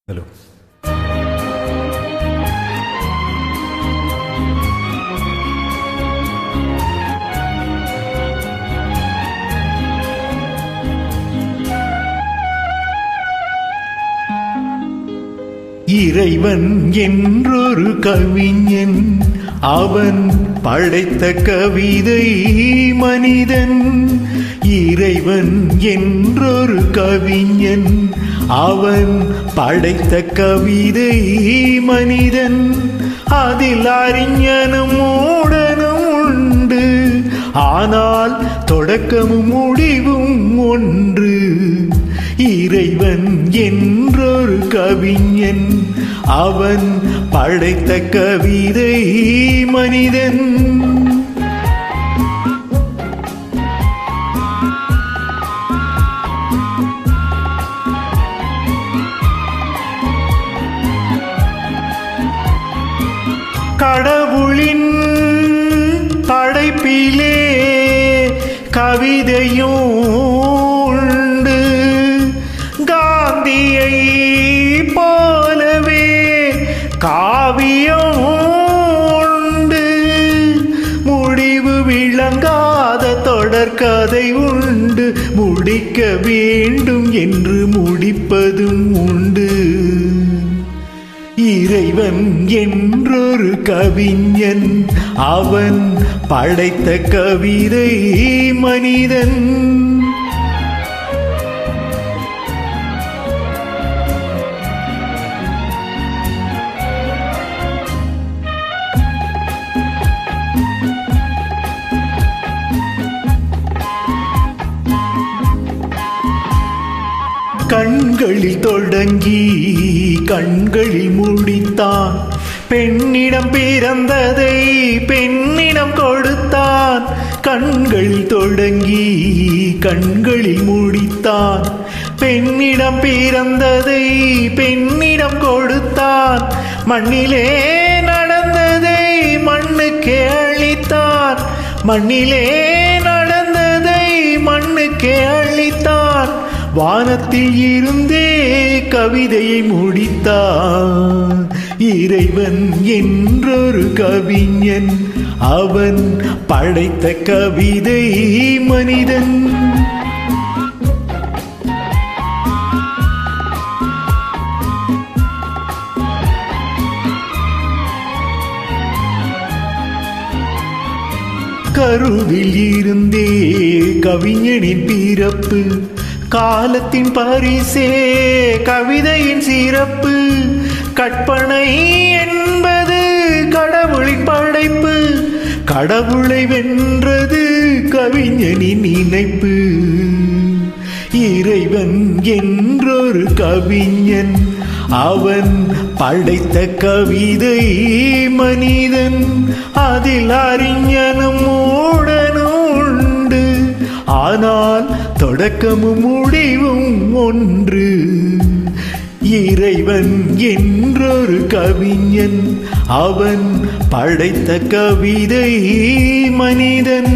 Hello. இறைவன் என்றொரு கவிஞன், அவன் படைத்த கவிதை மனிதன். இறைவன் என்றொரு கவிஞன், அவன் படைத்த கவிதை மனிதன். அதில் அறிஞனும் மூடனும் உண்டு, ஆனால் தொடக்கமும் முடிவும் ஒன்று. இறைவன் என்றொரு கவிஞன், அவன் படைத்த கவிதை மனிதன். கடவுளின் படைப்பிலே கவிதையும் உண்டு, காந்தியை போலவே காவியம் உண்டு. முடிவு விளங்காத தொடர்கதை உண்டு, முடிக்க வேண்டும் என்று முடிப்பதும் உண்டு. இறைவன் என்றொரு கவிஞன், அவன் படைத்த கவிதை மனிதன். கண்களில் தொடங்கி கண்களில் முடித்தான், பெண்ணிடம் பிறந்ததை பெண்ணிடம் கொடுத்தான். கண்களில் தொடங்கி கண்களில் முடித்தான், பெண்ணிடம் பிறந்ததை பெண்ணிடம் கொடுத்தான். மண்ணிலே நடந்ததை மண்ணுக்கே அளித்தான், மண்ணிலே நடந்ததை மண்ணுக்கே அளித்தான். வானத்தில் இருந்தே கவிதையை முடித்தான். இறைவன் என்றொரு கவிஞன், அவன் படைத்த கவிதை மனிதன். கருவில் இருந்தே கவிஞனின் பிறப்பு, காலத்தின் பரிசே கவிதையின் சிறப்பு. கற்பனை என்பது கடவுளின் படைப்பு, கடவுளை வென்றது கவிஞனின் நினைப்பு. இறைவன் என்றொரு கவிஞன், அவன் படைத்த கவிதை மனிதன். அதில் அறிஞனும் மூடனும் உண்டு, ஆனால் தொடக்கமும் முடிவும் ஒன்று. இறைவன் என்றொரு கவிஞன், அவன் படைத்த கவிதை மனிதன்.